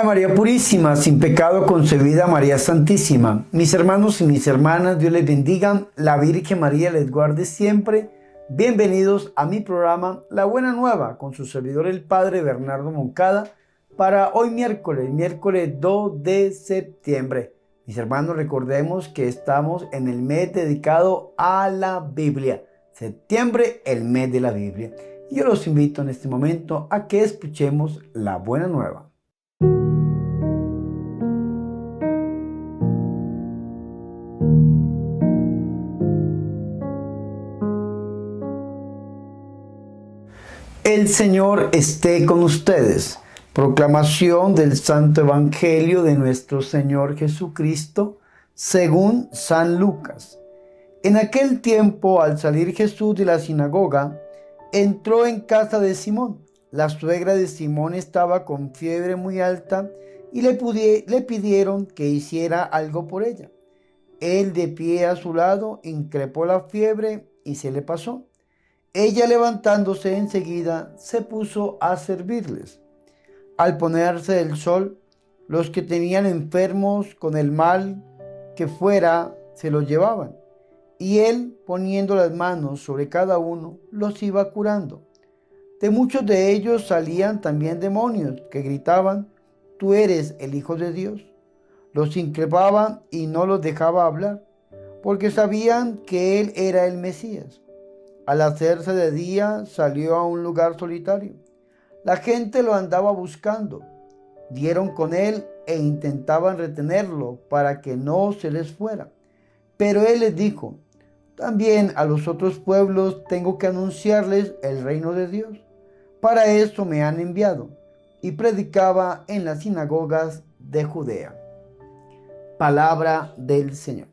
María Purísima, sin pecado concebida, María Santísima. Mis hermanos y mis hermanas, Dios les bendiga, la Virgen María les guarde siempre. Bienvenidos a mi programa La Buena Nueva, con su servidor el Padre Bernardo Moncada, para hoy miércoles 2 de septiembre. Mis hermanos, recordemos que estamos en el mes dedicado a la Biblia. Septiembre, el mes de la Biblia. Y yo los invito en este momento a que escuchemos La Buena Nueva. El Señor esté con ustedes. Proclamación del Santo Evangelio de nuestro Señor Jesucristo, según San Lucas. En aquel tiempo, al salir Jesús de la sinagoga, entró en casa de Simón. La suegra de Simón estaba con fiebre muy alta y le pidieron que hiciera algo por ella. Él, de pie a su lado, increpó la fiebre y se le pasó. Ella, levantándose enseguida, se puso a servirles. Al ponerse el sol, los que tenían enfermos con el mal que fuera, se los llevaban. Y él, poniendo las manos sobre cada uno, los iba curando. De muchos de ellos salían también demonios que gritaban: «Tú eres el Hijo de Dios». Los increpaban y no los dejaba hablar, porque sabían que él era el Mesías. Al hacerse de día, salió a un lugar solitario. La gente lo andaba buscando. Dieron con él e intentaban retenerlo para que no se les fuera. Pero él les dijo: «También a los otros pueblos tengo que anunciarles el reino de Dios. Para eso me han enviado». Y predicaba en las sinagogas de Judea. Palabra del Señor.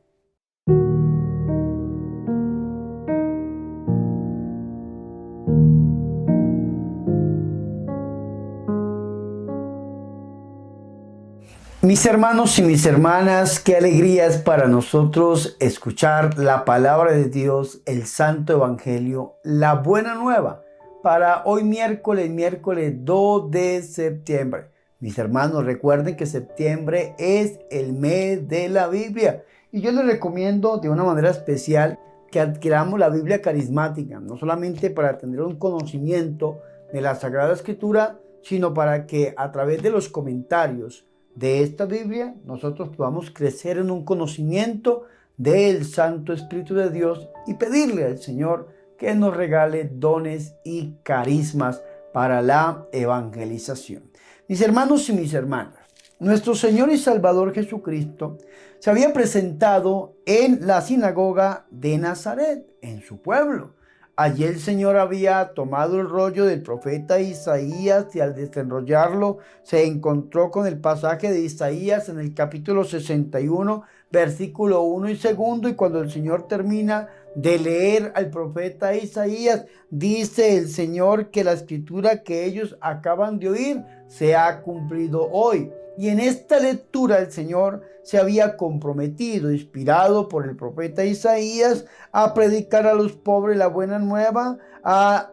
Mis hermanos y mis hermanas, qué alegría es para nosotros escuchar la palabra de Dios, el Santo Evangelio, la Buena Nueva, para hoy miércoles 2 de septiembre. Mis hermanos, recuerden que septiembre es el mes de la Biblia y yo les recomiendo de una manera especial que adquiramos la Biblia carismática, no solamente para tener un conocimiento de la Sagrada Escritura, sino para que a través de los comentarios de esta Biblia nosotros podamos crecer en un conocimiento del Santo Espíritu de Dios y pedirle al Señor que nos regale dones y carismas para la evangelización. Mis hermanos y mis hermanas, nuestro Señor y Salvador Jesucristo se había presentado en la sinagoga de Nazaret, en su pueblo. Allí el Señor había tomado el rollo del profeta Isaías y al desenrollarlo se encontró con el pasaje de Isaías en el capítulo 61, versículo 1 y 2, y cuando el Señor termina de leer al profeta Isaías, dice el Señor que la escritura que ellos acaban de oír se ha cumplido hoy. Y en esta lectura el Señor se había comprometido, inspirado por el profeta Isaías, a predicar a los pobres la buena nueva, a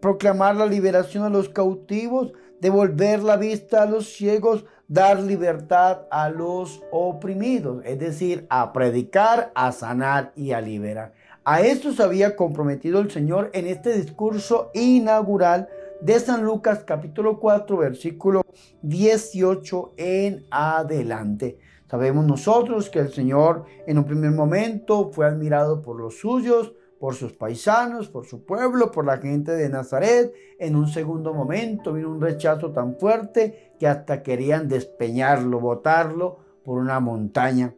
proclamar la liberación a los cautivos, devolver la vista a los ciegos, dar libertad a los oprimidos, es decir, a predicar, a sanar y a liberar. A esto se había comprometido el Señor en este discurso inaugural de San Lucas capítulo 4, versículo 18 en adelante. Sabemos nosotros que el Señor en un primer momento fue admirado por los suyos, por sus paisanos, por su pueblo, por la gente de Nazaret. En un segundo momento vino un rechazo tan fuerte que hasta querían despeñarlo, botarlo por una montaña.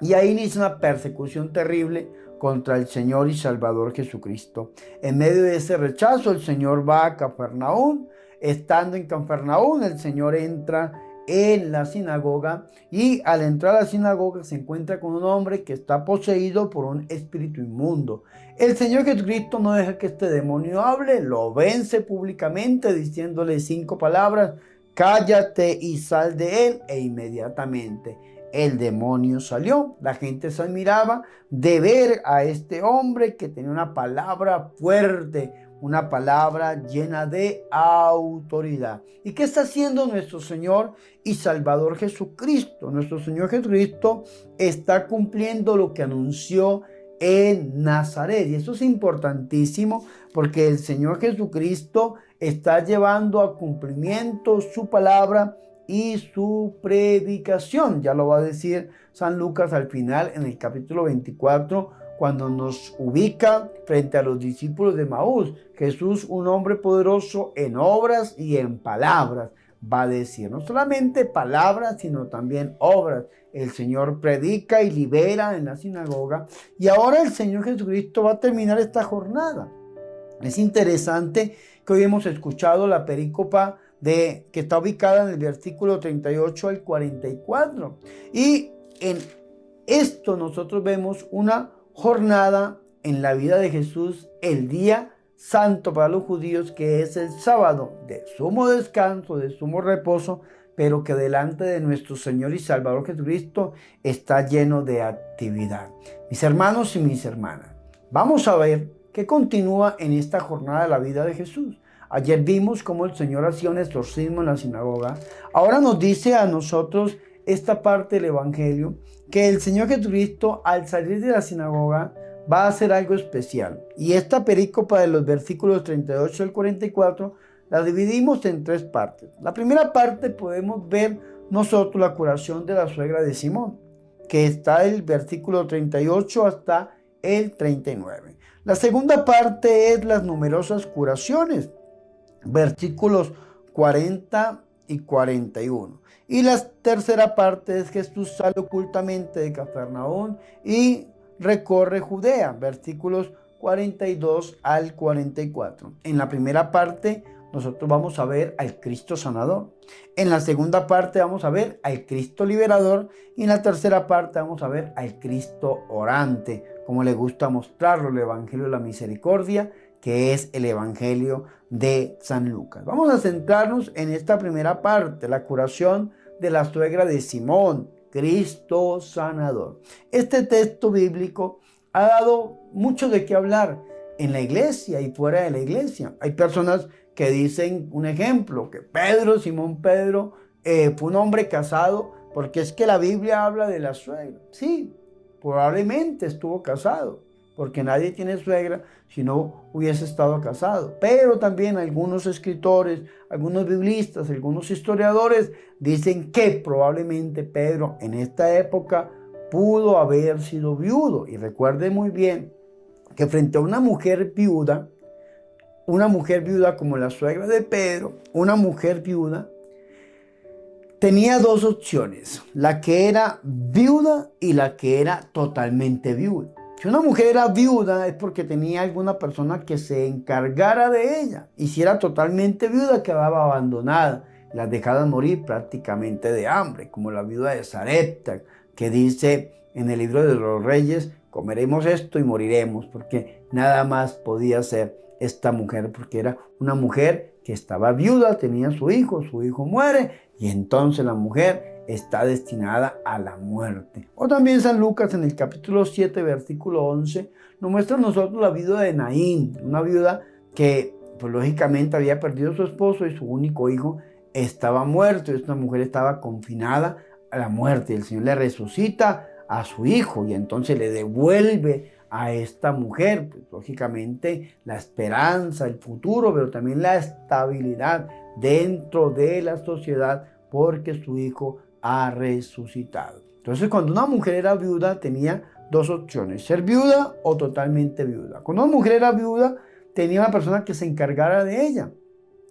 Y ahí inicia una persecución terrible contra el Señor y Salvador Jesucristo. En medio de ese rechazo, el Señor va a Cafarnaúm. Estando en Cafarnaúm, el Señor entra en la sinagoga y al entrar a la sinagoga se encuentra con un hombre que está poseído por un espíritu inmundo. El Señor Jesucristo no deja que este demonio hable, lo vence públicamente diciéndole 5 palabras: cállate y sal de él, e inmediatamente el demonio salió. La gente se admiraba de ver a este hombre que tenía una palabra fuerte, una palabra llena de autoridad. ¿Y qué está haciendo nuestro Señor y Salvador Jesucristo? Nuestro Señor Jesucristo está cumpliendo lo que anunció en Nazaret. Y eso es importantísimo porque el Señor Jesucristo está llevando a cumplimiento su palabra y su predicación. Ya lo va a decir San Lucas al final en el capítulo 24, cuando nos ubica frente a los discípulos de Maús. Jesús, un hombre poderoso en obras y en palabras, va a decir, no solamente palabras, sino también obras. El Señor predica y libera en la sinagoga, y ahora el Señor Jesucristo va a terminar esta jornada. Es interesante que hoy hemos escuchado la perícopa que está ubicada en el versículo 38 al 44. Y en esto nosotros vemos una jornada en la vida de Jesús, el día santo para los judíos, que es el sábado, de sumo descanso, de sumo reposo, pero que delante de nuestro Señor y Salvador Jesucristo está lleno de actividad. Mis hermanos y mis hermanas, vamos a ver qué continúa en esta jornada de la vida de Jesús. Ayer vimos cómo el Señor hacía un exorcismo en la sinagoga. Ahora nos dice a nosotros esta parte del Evangelio que el Señor Jesucristo, al salir de la sinagoga, va a hacer algo especial. Y esta perícopa de los versículos 38 al 44 la dividimos en tres partes. La primera parte podemos ver nosotros la curación de la suegra de Simón, que está del versículo 38 hasta el 39. La segunda parte es las numerosas curaciones, versículos 40 y 41. Y la tercera parte es Jesús sale ocultamente de Cafarnaúm y recorre Judea, versículos 42 al 44. En la primera parte nosotros vamos a ver al Cristo sanador. En la segunda parte vamos a ver al Cristo liberador. Y en la tercera parte vamos a ver al Cristo orante, como le gusta mostrarlo el Evangelio de la Misericordia, que es el Evangelio de San Lucas. Vamos a centrarnos en esta primera parte, la curación de la suegra de Simón, Cristo sanador. Este texto bíblico ha dado mucho de qué hablar en la iglesia y fuera de la iglesia. Hay personas que dicen, un ejemplo, que Simón Pedro, fue un hombre casado, porque es que la Biblia habla de la suegra. Sí, probablemente estuvo casado, porque nadie tiene suegra si no hubiese estado casado. Pero también algunos escritores, algunos biblistas, algunos historiadores dicen que probablemente Pedro en esta época pudo haber sido viudo. Y recuerde muy bien que frente a una mujer viuda como la suegra de Pedro, una mujer viuda tenía dos opciones, la que era viuda y la que era totalmente viuda. Si una mujer era viuda es porque tenía alguna persona que se encargara de ella. Y si era totalmente viuda, quedaba abandonada. Las dejaban morir prácticamente de hambre, como la viuda de Sarepta, que dice en el libro de los Reyes, comeremos esto y moriremos, porque nada más podía ser esta mujer, porque era una mujer que estaba viuda, tenía su hijo muere, y entonces la mujer está destinada a la muerte. O también San Lucas en el capítulo 7, versículo 11, nos muestra a nosotros la viuda de Naín, una viuda que pues lógicamente había perdido a su esposo y su único hijo estaba muerto, y esta mujer estaba confinada a la muerte, y el Señor le resucita a su hijo y entonces le devuelve a esta mujer, pues lógicamente la esperanza, el futuro, pero también la estabilidad dentro de la sociedad, porque su hijo ha resucitado. Entonces, cuando una mujer era viuda, tenía dos opciones: ser viuda o totalmente viuda. Cuando una mujer era viuda, tenía una persona que se encargara de ella.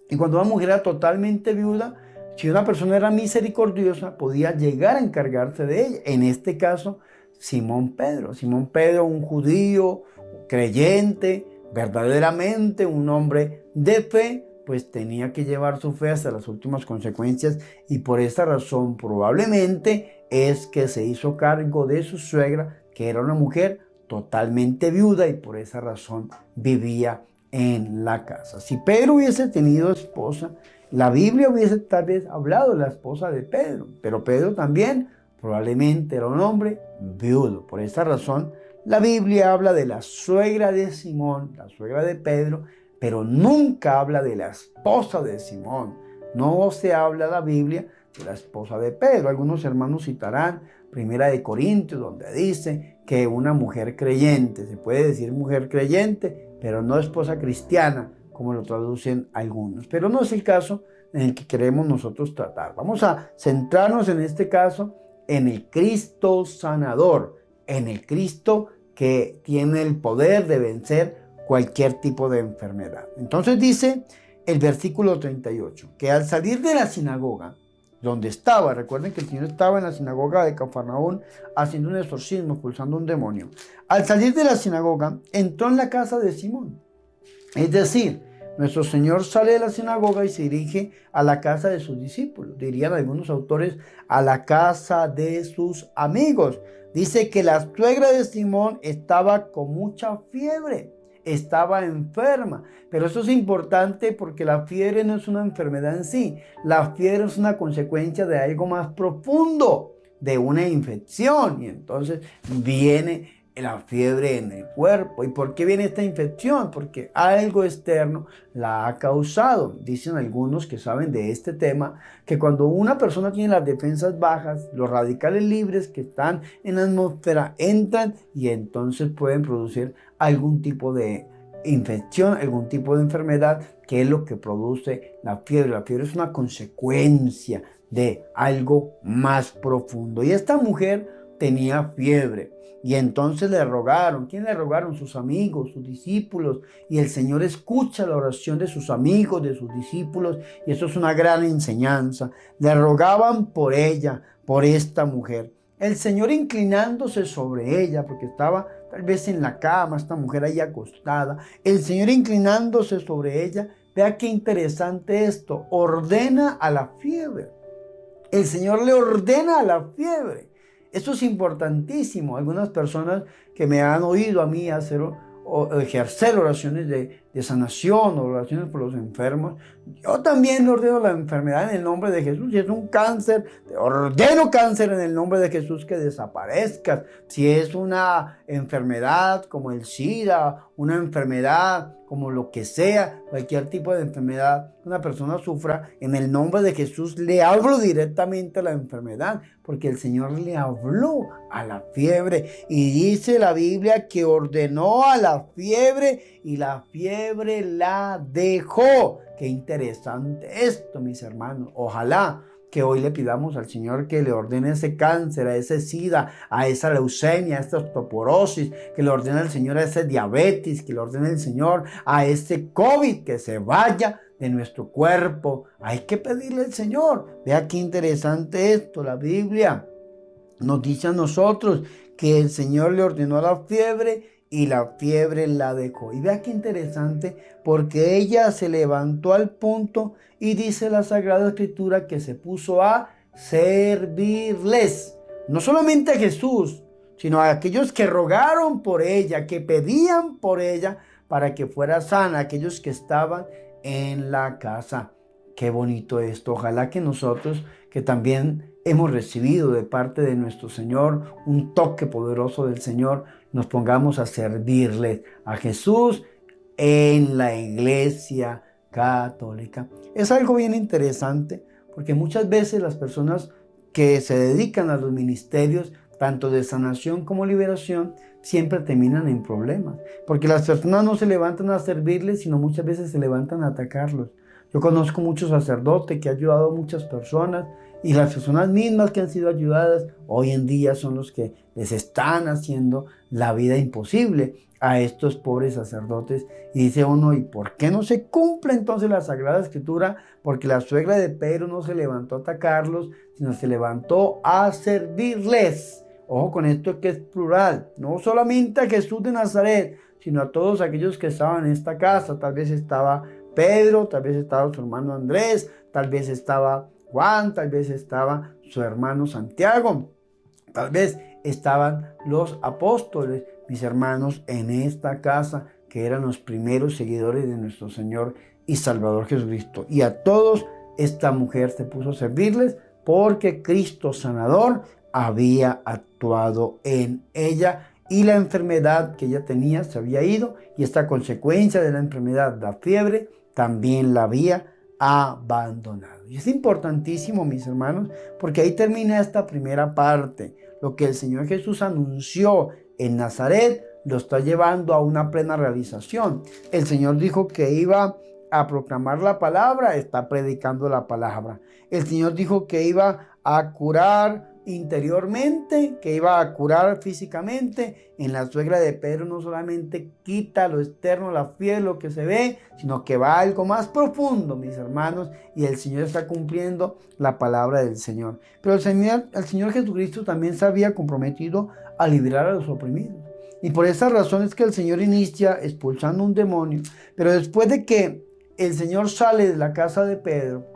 Y cuando una mujer era totalmente viuda, si una persona era misericordiosa, podía llegar a encargarse de ella. En este caso, Simón Pedro, un judío, creyente, verdaderamente un hombre de fe, pues tenía que llevar su fe hasta las últimas consecuencias, y por esa razón probablemente es que se hizo cargo de su suegra, que era una mujer totalmente viuda, y por esa razón vivía en la casa. Si Pedro hubiese tenido esposa, la Biblia hubiese tal vez hablado de la esposa de Pedro, pero Pedro también probablemente era un hombre viudo. Por esta razón, la Biblia habla de la suegra de Simón, la suegra de Pedro, pero nunca habla de la esposa de Simón. No se habla en la Biblia de la esposa de Pedro. Algunos hermanos citarán 1 Corintios, donde dice que una mujer creyente, se puede decir mujer creyente, pero no esposa cristiana, como lo traducen algunos. Pero no es el caso en el que queremos nosotros tratar. Vamos a centrarnos en este caso en el Cristo sanador, en el Cristo que tiene el poder de vencer cualquier tipo de enfermedad. Entonces dice el versículo 38, que al salir de la sinagoga, donde estaba, recuerden que el Señor estaba en la sinagoga de Cafarnaún haciendo un exorcismo, expulsando un demonio. Al salir de la sinagoga, entró en la casa de Simón. Es decir, nuestro Señor sale de la sinagoga y se dirige a la casa de sus discípulos. Dirían algunos autores, a la casa de sus amigos. Dice que la suegra de Simón estaba con mucha fiebre, estaba enferma. Pero eso es importante porque la fiebre no es una enfermedad en sí. La fiebre es una consecuencia de algo más profundo, de una infección. Y entonces viene la fiebre en el cuerpo. ¿Y por qué viene esta infección? Porque algo externo la ha causado. Dicen algunos que saben de este tema que cuando una persona tiene las defensas bajas, los radicales libres que están en la atmósfera entran y entonces pueden producir algún tipo de infección, algún tipo de enfermedad, que es lo que produce la fiebre. La fiebre es una consecuencia de algo más profundo. Y esta mujer tenía fiebre. Y entonces le rogaron. ¿Quién le rogaron? Sus amigos, sus discípulos. Y el Señor escucha la oración de sus amigos, de sus discípulos. Y eso es una gran enseñanza. Le rogaban por ella, por esta mujer. El Señor inclinándose sobre ella, porque estaba tal vez en la cama, esta mujer ahí acostada. El Señor inclinándose sobre ella. Vea qué interesante esto. Ordena a la fiebre. El Señor le ordena a la fiebre. Esto es importantísimo. Algunas personas que me han oído a mí hacer o ejercer oraciones de sanación o oraciones por los enfermos, yo también ordeno la enfermedad en el nombre de Jesús. Si es un cáncer, te ordeno cáncer en el nombre de Jesús que desaparezcas. Si es una enfermedad como el SIDA, una enfermedad como lo que sea, cualquier tipo de enfermedad que una persona sufra, en el nombre de Jesús le hablo directamente a la enfermedad, porque el Señor le habló a la fiebre y dice la Biblia que ordenó a la fiebre y la fiebre la dejó. Qué interesante esto, mis hermanos. Ojalá que hoy le pidamos al Señor que le ordene ese cáncer, a ese SIDA, a esa leucemia, a esta osteoporosis, que le ordene el Señor a ese diabetes, que le ordene el Señor a ese COVID, que se vaya de nuestro cuerpo. Hay que pedirle al Señor. Vea qué interesante esto. La Biblia nos dice a nosotros que el Señor le ordenó a la fiebre y la fiebre la dejó. Y vea qué interesante, porque ella se levantó al punto y dice la Sagrada Escritura que se puso a servirles. No solamente a Jesús, sino a aquellos que rogaron por ella, que pedían por ella para que fuera sana, aquellos que estaban en la casa. Qué bonito esto. Ojalá que nosotros, que también hemos recibido de parte de nuestro Señor un toque poderoso del Señor, nos pongamos a servirle a Jesús en la iglesia católica. Es algo bien interesante porque muchas veces las personas que se dedican a los ministerios, tanto de sanación como liberación, siempre terminan en problemas. Porque las personas no se levantan a servirles, sino muchas veces se levantan a atacarlos. Yo conozco muchos sacerdotes que han ayudado a muchas personas y las personas mismas que han sido ayudadas hoy en día son los que les están haciendo la vida imposible a estos pobres sacerdotes. Y dice uno, ¿y por qué no se cumple entonces la Sagrada Escritura? Porque la suegra de Pedro no se levantó a atacarlos, sino se levantó a servirles. Ojo con esto que es plural, no solamente a Jesús de Nazaret, sino a todos aquellos que estaban en esta casa. Tal vez estaba Pedro, tal vez estaba su hermano Andrés, tal vez estaba Juan, tal vez estaba su hermano Santiago, tal vez estaban los apóstoles, mis hermanos, en esta casa, que eran los primeros seguidores de nuestro Señor y Salvador Jesucristo. Y a todos esta mujer se puso a servirles porque Cristo sanador había actuado en ella y la enfermedad que ella tenía se había ido, y esta consecuencia de la enfermedad, la fiebre, también la había abandonado. Y es importantísimo, mis hermanos, porque ahí termina esta primera parte. Lo que el Señor Jesús anunció en Nazaret lo está llevando a una plena realización. El Señor dijo que iba a proclamar la palabra, está predicando la palabra. El Señor dijo que iba a curar interiormente, que iba a curar físicamente. En la suegra de Pedro no solamente quita lo externo, la piel, lo que se ve, sino que va a algo más profundo, mis hermanos, y el Señor está cumpliendo la palabra del Señor. Pero el Señor Jesucristo también se había comprometido a liberar a los oprimidos. Y por esa razón es que el Señor inicia expulsando un demonio, pero después de que el Señor sale de la casa de Pedro,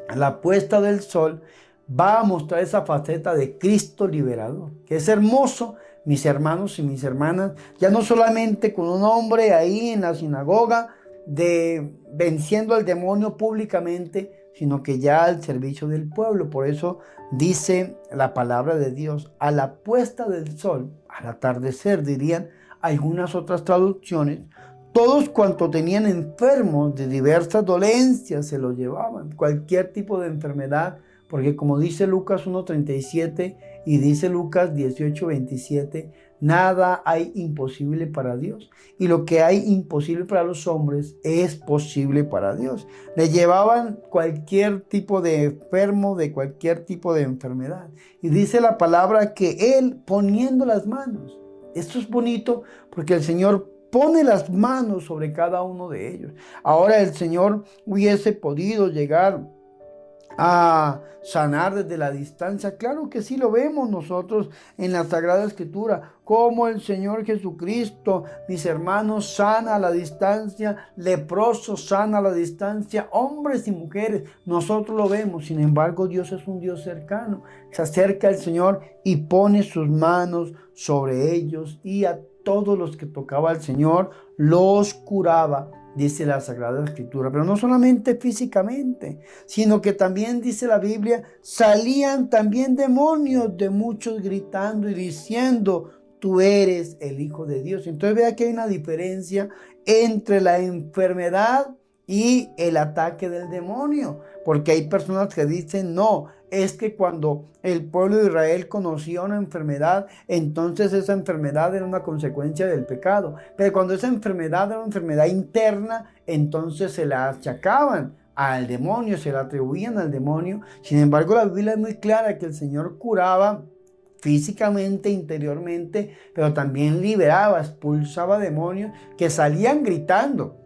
a la puesta del sol, va a mostrar esa faceta de Cristo liberador, que es hermoso, mis hermanos y mis hermanas, ya no solamente con un hombre ahí en la sinagoga, venciendo al demonio públicamente, sino que ya al servicio del pueblo. Por eso dice la palabra de Dios, a la puesta del sol, al atardecer, dirían algunas otras traducciones, todos cuantos tenían enfermos de diversas dolencias se los llevaban, cualquier tipo de enfermedad, porque como dice Lucas 1:37 y dice Lucas 18:27, nada hay imposible para Dios. Y lo que hay imposible para los hombres es posible para Dios. Le llevaban cualquier tipo de enfermo, de cualquier tipo de enfermedad. Y dice la palabra que Él poniendo las manos. Esto es bonito porque el Señor pone las manos sobre cada uno de ellos. Ahora el Señor hubiese podido llegar a sanar desde la distancia. Claro que sí, lo vemos nosotros en la Sagrada Escritura, como el Señor Jesucristo, mis hermanos, sana a la distancia, leprosos sana a la distancia, hombres y mujeres, nosotros lo vemos. Sin embargo, Dios es un Dios cercano, se acerca al Señor y pone sus manos sobre ellos, y a todos los que tocaba al Señor los curaba, dice la Sagrada Escritura. Pero no solamente físicamente, sino que también dice la Biblia, salían también demonios de muchos gritando y diciendo, tú eres el Hijo de Dios. Entonces vea que hay una diferencia entre la enfermedad y el ataque del demonio, porque hay personas que dicen, no, es que cuando el pueblo de Israel conocía una enfermedad, entonces esa enfermedad era una consecuencia del pecado. Pero cuando esa enfermedad era una enfermedad interna, entonces se la achacaban al demonio, se la atribuían al demonio. Sin embargo, la Biblia es muy clara que el Señor curaba físicamente, interiormente, pero también liberaba, expulsaba demonios que salían gritando,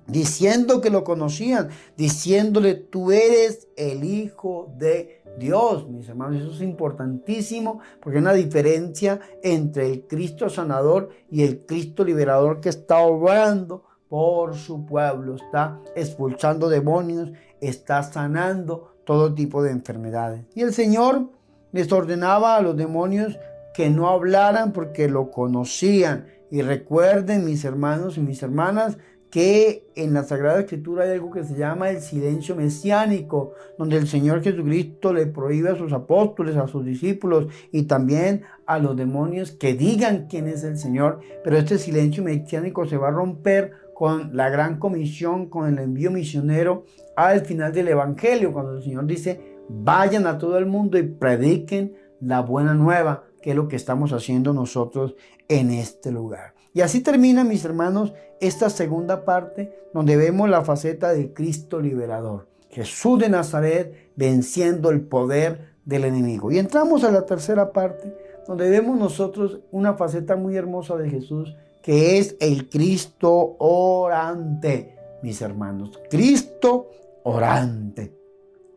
diciendo que lo conocían, diciéndole, tú eres el Hijo de Dios, mis hermanos. Eso es importantísimo, porque hay una diferencia entre el Cristo sanador y el Cristo liberador que está obrando por su pueblo, está expulsando demonios, está sanando todo tipo de enfermedades. Y el Señor les ordenaba a los demonios que no hablaran porque lo conocían. Y recuerden, mis hermanos y mis hermanas, que en la Sagrada Escritura hay algo que se llama el silencio mesiánico, donde el Señor Jesucristo le prohíbe a sus apóstoles, a sus discípulos y también a los demonios que digan quién es el Señor. Pero este silencio mesiánico se va a romper con la gran comisión, con el envío misionero al final del Evangelio, cuando el Señor dice, vayan a todo el mundo y prediquen la buena nueva, que es lo que estamos haciendo nosotros en este lugar. Y así termina, mis hermanos, esta segunda parte donde vemos la faceta del Cristo liberador. Jesús de Nazaret venciendo el poder del enemigo. Y entramos a la tercera parte donde vemos nosotros una faceta muy hermosa de Jesús, que es el Cristo orante, mis hermanos. Cristo orante.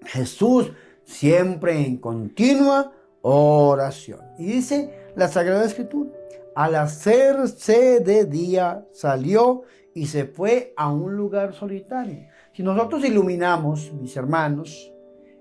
Jesús siempre en continua oración. Y dice la Sagrada Escritura, al hacerse de día salió y se fue a un lugar solitario. Si nosotros iluminamos, mis hermanos,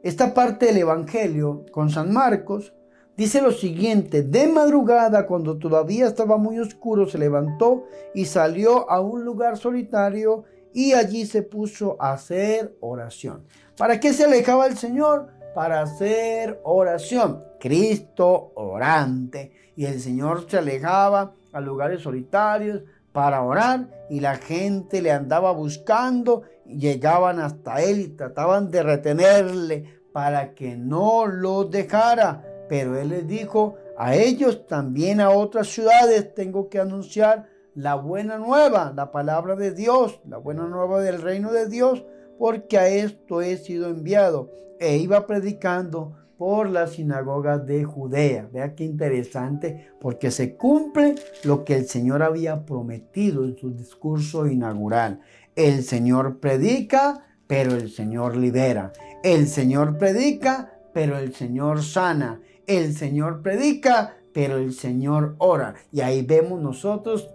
esta parte del Evangelio con San Marcos, dice lo siguiente: de madrugada, cuando todavía estaba muy oscuro, se levantó y salió a un lugar solitario y allí se puso a hacer oración. ¿Para qué se alejaba el Señor? para hacer oración. Cristo orante. Y el Señor se alejaba a lugares solitarios para orar y la gente le andaba buscando y llegaban hasta él y trataban de retenerle para que no los dejara. Pero él les dijo: a ellos también, a otras ciudades tengo que anunciar la buena nueva, la palabra de Dios, la buena nueva del reino de Dios, porque a esto he sido enviado. E iba predicando por las sinagogas de Judea. Vea qué interesante, porque se cumple lo que el Señor había prometido en su discurso inaugural. El Señor predica, pero el Señor libera. El Señor predica, pero el Señor sana. El Señor predica, pero el Señor ora. Y ahí vemos nosotros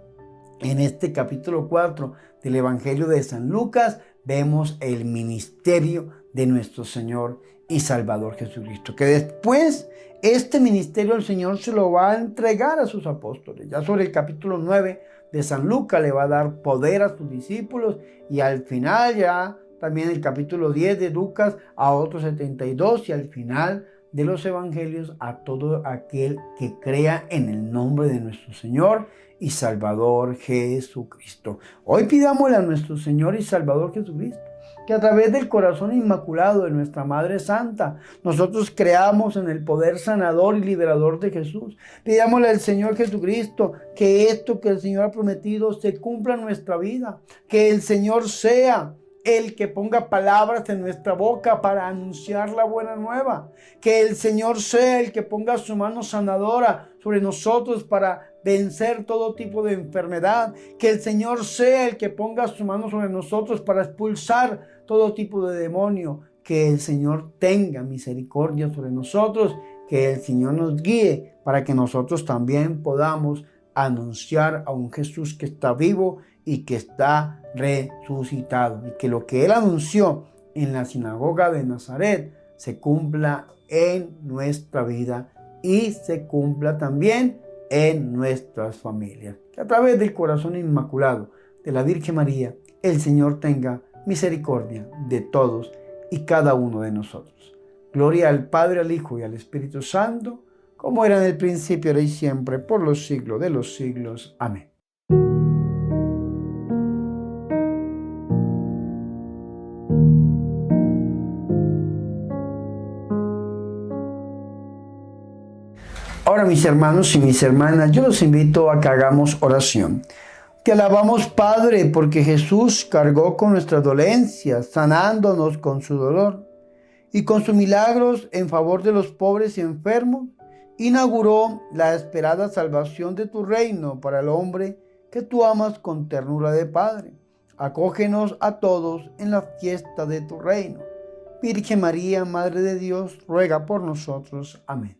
en este capítulo 4 del Evangelio de San Lucas, vemos el ministerio de nuestro Señor y Salvador Jesucristo, que después este ministerio el Señor se lo va a entregar a sus apóstoles. Ya sobre el capítulo 9 de San Lucas le va a dar poder a sus discípulos, y al final ya también el capítulo 10 de Lucas a otros 72, y al final de los evangelios a todo aquel que crea en el nombre de nuestro Señor y Salvador Jesucristo. Hoy pidámosle a nuestro Señor y Salvador Jesucristo que a través del corazón inmaculado de nuestra Madre Santa, nosotros creamos en el poder sanador y liberador de Jesús. Pidámosle al Señor Jesucristo que esto que el Señor ha prometido se cumpla en nuestra vida, que el Señor sea el que ponga palabras en nuestra boca para anunciar la buena nueva. Que el Señor sea el que ponga su mano sanadora sobre nosotros para vencer todo tipo de enfermedad. Que el Señor sea el que ponga su mano sobre nosotros para expulsar todo tipo de demonio. Que el Señor tenga misericordia sobre nosotros. Que el Señor nos guíe para que nosotros también podamos anunciar a un Jesús que está vivo y que está resucitado, y que lo que él anunció en la sinagoga de Nazaret se cumpla en nuestra vida y se cumpla también en nuestras familias. Que a través del corazón inmaculado de la Virgen María, el Señor tenga misericordia de todos y cada uno de nosotros. Gloria al Padre, al Hijo y al Espíritu Santo, como era en el principio, ahora y siempre, por los siglos de los siglos. Amén. Ahora, mis hermanos y mis hermanas, yo los invito a que hagamos oración. Te alabamos, Padre, porque Jesús cargó con nuestras dolencias, sanándonos con su dolor, y con sus milagros en favor de los pobres y enfermos, inauguró la esperada salvación de tu reino para el hombre que tú amas con ternura de Padre. Acógenos a todos en la fiesta de tu reino. Virgen María, Madre de Dios, ruega por nosotros. Amén.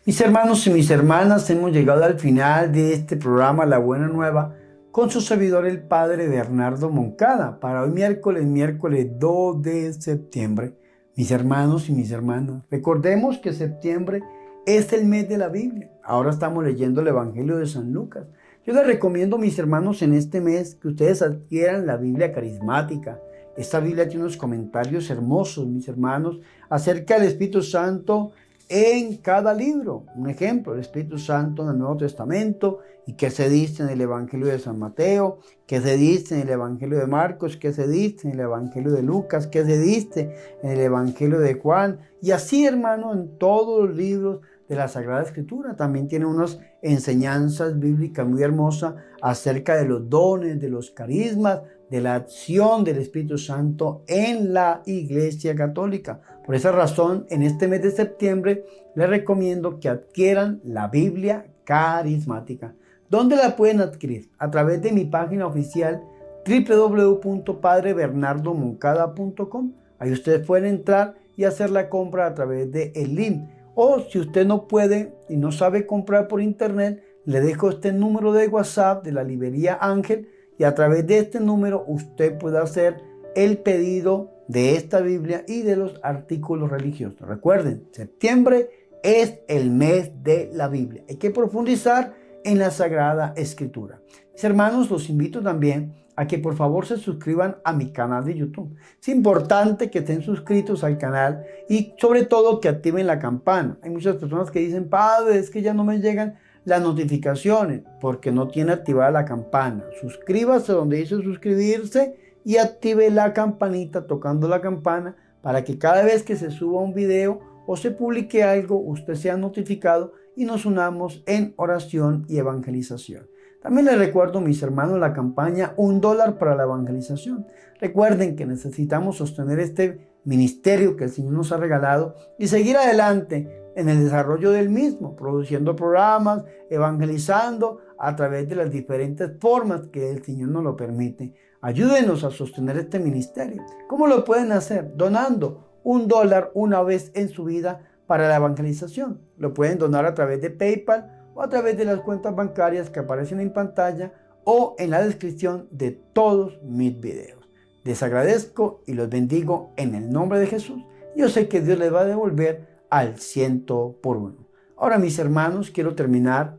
Mis hermanos y mis hermanas, hemos llegado al final de este programa La Buena Nueva con su servidor el Padre Bernardo Moncada para hoy miércoles 2 de septiembre. Mis hermanos y mis hermanas, recordemos que septiembre es el mes de la Biblia. Ahora estamos leyendo el Evangelio de San Lucas. Yo les recomiendo, mis hermanos, en este mes que ustedes adquieran la Biblia carismática. Esta Biblia tiene unos comentarios hermosos, mis hermanos, acerca del Espíritu Santo en cada libro. Un ejemplo, el Espíritu Santo en el Nuevo Testamento, y qué se dice en el Evangelio de San Mateo, qué se dice en el Evangelio de Marcos, qué se dice en el Evangelio de Lucas, qué se dice en el Evangelio de Juan, y así, hermano, en todos los libros de la Sagrada Escritura. También tiene unas enseñanzas bíblicas muy hermosas acerca de los dones, de los carismas, de la acción del Espíritu Santo en la Iglesia Católica. Por esa razón, en este mes de septiembre, les recomiendo que adquieran la Biblia carismática. ¿Dónde la pueden adquirir? A través de mi página oficial www.padrebernardomoncada.com. Ahí ustedes pueden entrar y hacer la compra a través del link. O si usted no puede y no sabe comprar por internet, le dejo este número de WhatsApp de la librería Ángel, y a través de este número usted puede hacer el pedido de esta Biblia y de los artículos religiosos. Recuerden, septiembre es el mes de la Biblia. Hay que profundizar en la Sagrada Escritura. Mis hermanos, los invito también a que por favor se suscriban a mi canal de YouTube. Es importante que estén suscritos al canal y sobre todo que activen la campana. Hay muchas personas que dicen, padre, es que ya no me llegan las notificaciones porque no tiene activada la campana. Suscríbase donde dice suscribirse y active la campanita tocando la campana para que cada vez que se suba un video o se publique algo, usted sea notificado y nos unamos en oración y evangelización. También les recuerdo, mis hermanos, la campaña $1 para la evangelización. Recuerden que necesitamos sostener este ministerio que el Señor nos ha regalado y seguir adelante en el desarrollo del mismo, produciendo programas, evangelizando a través de las diferentes formas que el Señor nos lo permite. Ayúdenos a sostener este ministerio. ¿Cómo lo pueden hacer? Donando $1 una vez en su vida para la evangelización. Lo pueden donar a través de PayPal o a través de las cuentas bancarias que aparecen en pantalla o en la descripción de todos mis videos. Les agradezco y los bendigo en el nombre de Jesús. Yo sé que Dios les va a devolver al 100%. Ahora, mis hermanos, quiero terminar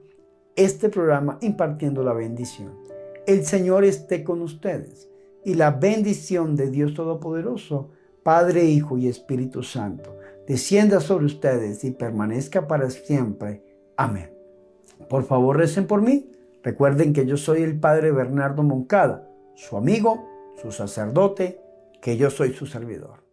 este programa impartiendo la bendición. El Señor esté con ustedes y la bendición de Dios Todopoderoso, Padre, Hijo y Espíritu Santo, descienda sobre ustedes y permanezca para siempre. Amén. Por favor, recen por mí. Recuerden que yo soy el Padre Bernardo Moncada, su amigo, su sacerdote, que yo soy su servidor.